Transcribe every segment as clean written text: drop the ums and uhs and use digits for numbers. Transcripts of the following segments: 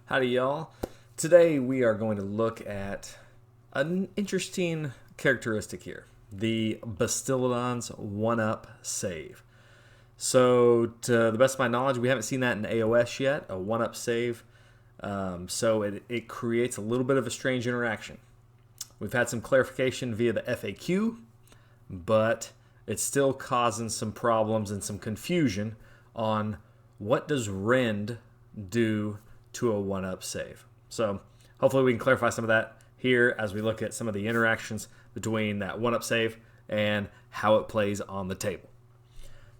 Howdy, y'all. Today we are going to look at an interesting characteristic here, the Bastiladon's one-up save. So, to the best of my knowledge, we haven't seen that in AOS yet, a one-up save. So it creates a little bit of a strange interaction. We've had some clarification via the FAQ, but it's still causing some problems and some confusion on what does rend do to a one-up save. So hopefully we can clarify some of that here as we look at some of the interactions between that one-up save and how it plays on the table.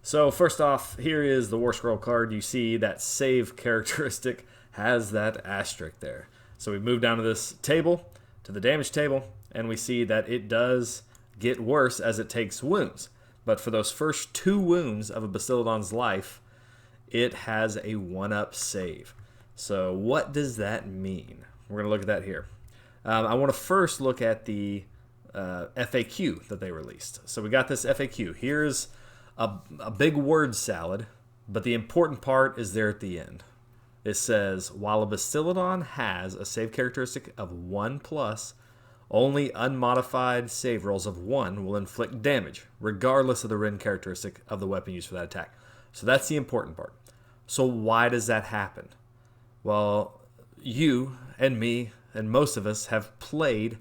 So first off, here is the War Scroll card. You see that save characteristic has that asterisk there. So we move down to this table, to the damage table, and we see that it does get worse as it takes wounds. But for those first 2 wounds of a Bastiladon's life, it has a one-up save. So what does that mean? We're going to look at that here. I want to first look at the FAQ that they released. So we got this FAQ. Here's a big word salad, but the important part is there at the end. It says, while a Bastiladon has a save characteristic of 1+, only unmodified save rolls of 1 will inflict damage, regardless of the rend characteristic of the weapon used for that attack. So that's the important part. So why does that happen? Well, you and me and most of us have played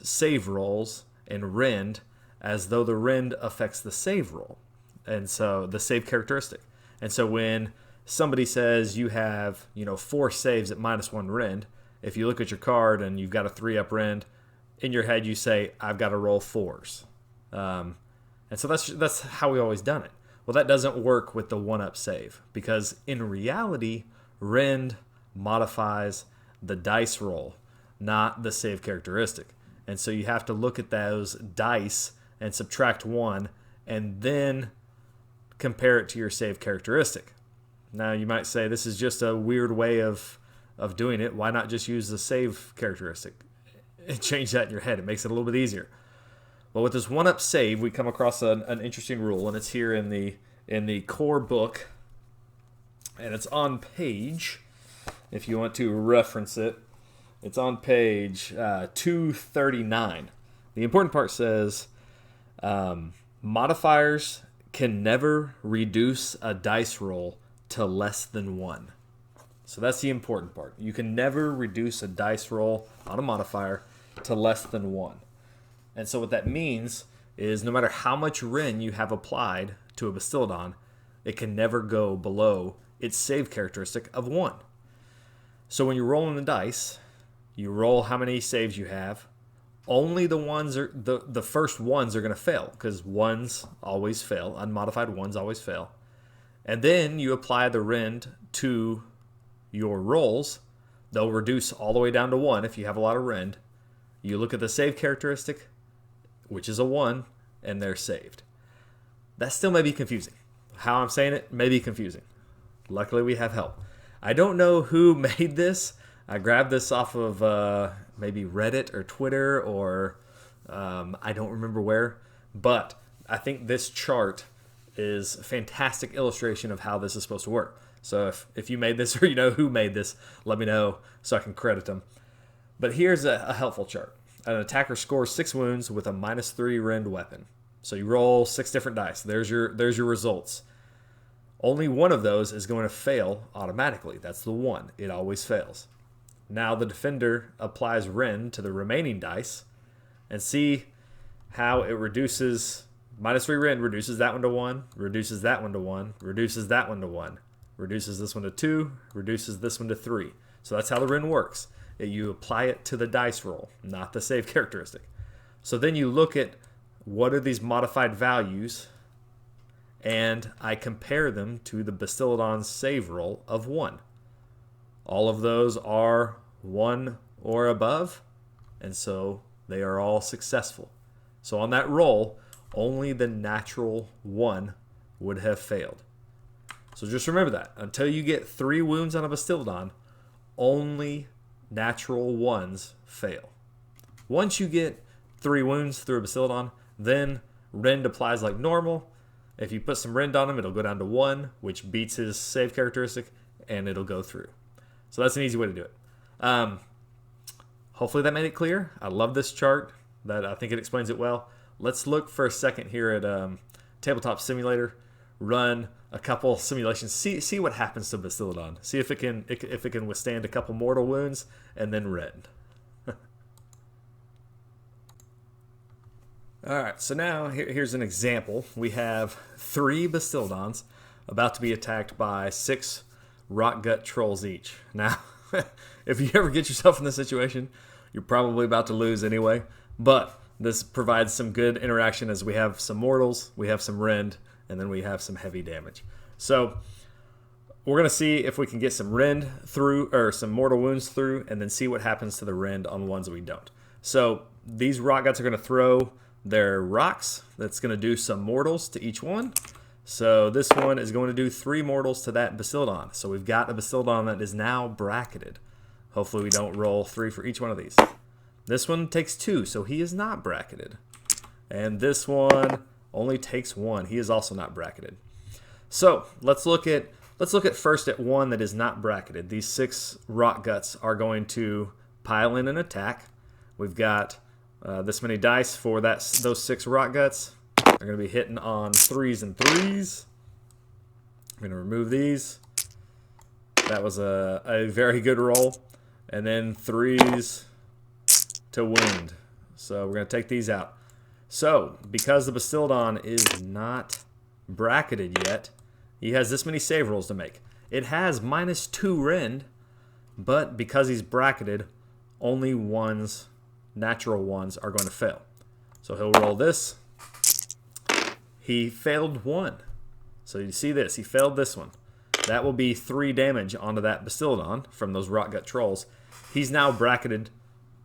save rolls and rend as though the rend affects the save roll, and so the save characteristic. And so when somebody says you have 4 saves at -1 rend, if you look at your card and you've got a 3-up rend, in your head you say I've got to roll 4s, and so that's how we've always done it. Well, that doesn't work with the one-up save, because in reality, rend modifies the dice roll, not the save characteristic. And so you have to look at those dice and subtract 1, and then compare it to your save characteristic. Now, you might say, this is just a weird way of doing it. Why not just use the save characteristic and change that in your head? It makes it a little bit easier. But with this one-up save, we come across an interesting rule, and it's here in the core book, and it's on page, if you want to reference it, it's on page 239. The important part says, modifiers can never reduce a dice roll to less than 1. So that's the important part. You can never reduce a dice roll on a modifier to less than 1. And so what that means is no matter how much rend you have applied to a Bastiladon, it can never go below its save characteristic of 1. So when you're rolling the dice, you roll how many saves you have. Only the first ones are going to fail, because ones always fail. Unmodified ones always fail. And then you apply the rend to your rolls. They'll reduce all the way down to 1 if you have a lot of rend. You look at the save characteristic, which is a 1, and they're saved. That still may be confusing. How I'm saying it may be confusing. Luckily, we have help. I don't know who made this. I grabbed this off of maybe Reddit or Twitter, or I don't remember where. But I think this chart is a fantastic illustration of how this is supposed to work. So if you made this, or you know who made this, let me know so I can credit them. But here's a helpful chart. An attacker scores 6 wounds with a -3 rend weapon. So you roll 6 different dice. There's your results. Only one of those is going to fail automatically. That's the 1. It always fails. Now the defender applies rend to the remaining dice, and see how it reduces. -3 rend reduces that one to 1, reduces that one to 1, reduces that one to 1, reduces this one to 2, reduces this one to 3. So that's how the rend works. You apply it to the dice roll, not the save characteristic. So then you look at what are these modified values, and I compare them to the Bastiladon's save roll of 1. All of those are 1 or above, and so they are all successful. So on that roll, only the natural 1 would have failed. So just remember that. Until you get 3 wounds on a Bastiladon, only natural 1s fail. Once you get 3 wounds through a Bastiladon, then rend applies like normal. If you put some rend on him, it'll go down to 1, which beats his save characteristic, and it'll go through. So that's an easy way to do it. Hopefully that made it clear. I love this chart. I think it explains it well. Let's look for a second here at Tabletop Simulator. Run a couple simulations. See what happens to Bastiladon. See if it can withstand a couple mortal wounds and then rend. Alright, so now here's an example. We have 3 Bastiladons about to be attacked by 6 rock gut trolls each. Now, if you ever get yourself in this situation, you're probably about to lose anyway, but this provides some good interaction as we have some mortals, we have some rend, and then we have some heavy damage. So we're going to see if we can get some rend through, or some mortal wounds through, and then see what happens to the rend on ones that we don't. So these rock guts are going to throw their rocks. That's going to do some mortals to each one. So this one is going to do 3 mortals to that Bastiladon. So we've got a Bastiladon that is now bracketed. Hopefully we don't roll 3 for each one of these. This one takes 2, so he is not bracketed. And this one only takes 1. He is also not bracketed. So let's look at first at one that is not bracketed. These 6 rock guts are going to pile in an attack. We've got this many dice for those 6 rock guts. They're going to be hitting on 3s and 3s. I'm going to remove these. That was a very good roll. And then 3s to wound. So we're going to take these out. So because the Bastiladon is not bracketed yet, he has this many save rolls to make. It has -2 rend, but because he's bracketed, only natural ones are going to fail. So he'll roll this. He failed 1. So you see this. He failed this one. That will be 3 damage onto that Bastiladon from those rock gut trolls. He's now bracketed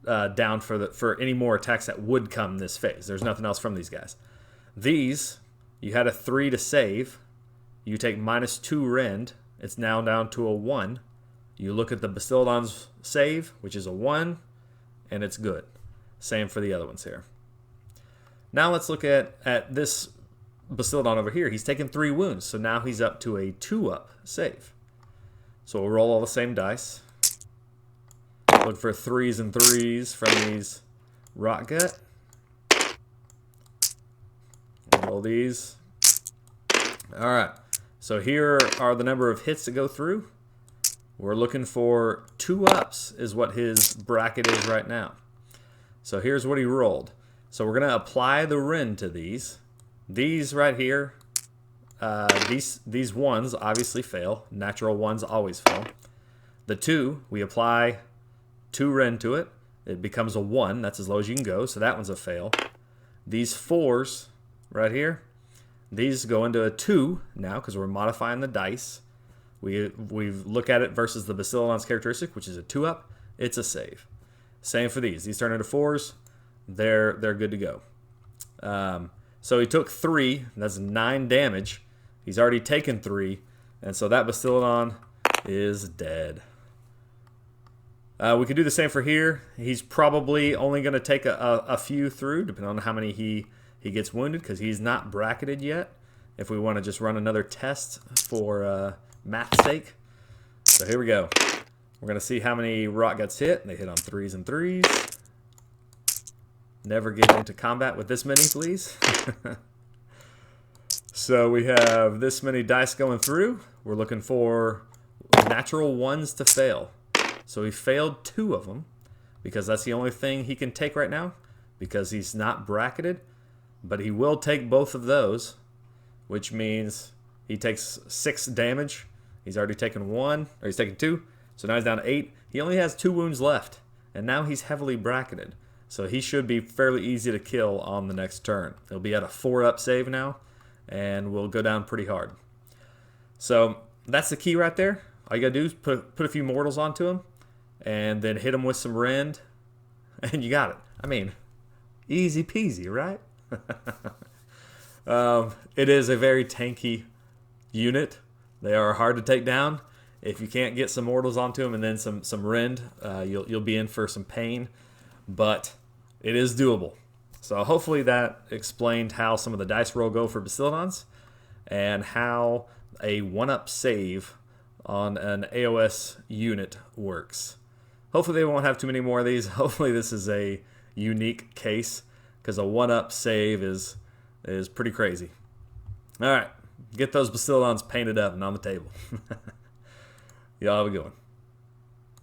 down for any more attacks that would come this phase. There's nothing else from these guys. These, you had a 3 to save. You take -2 rend. It's now down to a 1. You look at the Bastiladon's save, which is a 1, and it's good. Same for the other ones here. Now let's look at this Bastiladon over here. He's taken 3 wounds, so now he's up to a 2-up save. So we'll roll all the same dice. Look for 3s and 3s from these rock gut. Roll these. Alright, so here are the number of hits that go through. We're looking for 2 ups is what his bracket is right now. So here's what he rolled. So we're going to apply the rend to these. These right here, these ones obviously fail. Natural ones always fail. The 2, we apply 2 rend to it. It becomes a 1. That's as low as you can go, so that one's a fail. These 4s right here, these go into a 2 now because we're modifying the dice. We look at it versus the Bastiladon's characteristic, which is a 2-up. It's a save. Same for these. These turn into 4s. They're good to go. So he took 3. That's 9 damage. He's already taken 3. And so that Bastiladon is dead. We could do the same for here. He's probably only going to take a few through, depending on how many he gets wounded, because he's not bracketed yet. If we want to just run another test for math's sake. So here we go. We're going to see how many rock guts hit. They hit on 3s and 3s. Never get into combat with this many, please. So we have this many dice going through. We're looking for natural ones to fail. So he failed 2 of them because that's the only thing he can take right now because he's not bracketed. But he will take both of those, which means he takes 6 damage. He's already taken 1, or he's taken 2. So now he's down to 8. He only has 2 wounds left, and now he's heavily bracketed. So he should be fairly easy to kill on the next turn. He'll be at a 4-up save now, and will go down pretty hard. So that's the key right there. All you gotta do is put a few mortals onto him, and then hit him with some rend, and you got it. I mean, easy peasy, right? It is a very tanky unit. They are hard to take down. If you can't get some mortals onto him and then some rend, you'll be in for some pain. But it is doable. So hopefully that explained how some of the dice roll go for Bastiladons and how a 1-up save on an AOS unit works. Hopefully they won't have too many more of these. Hopefully this is a unique case, because a 1-up save is pretty crazy. Alright, get those Bastiladons painted up and on the table. Y'all have a good one.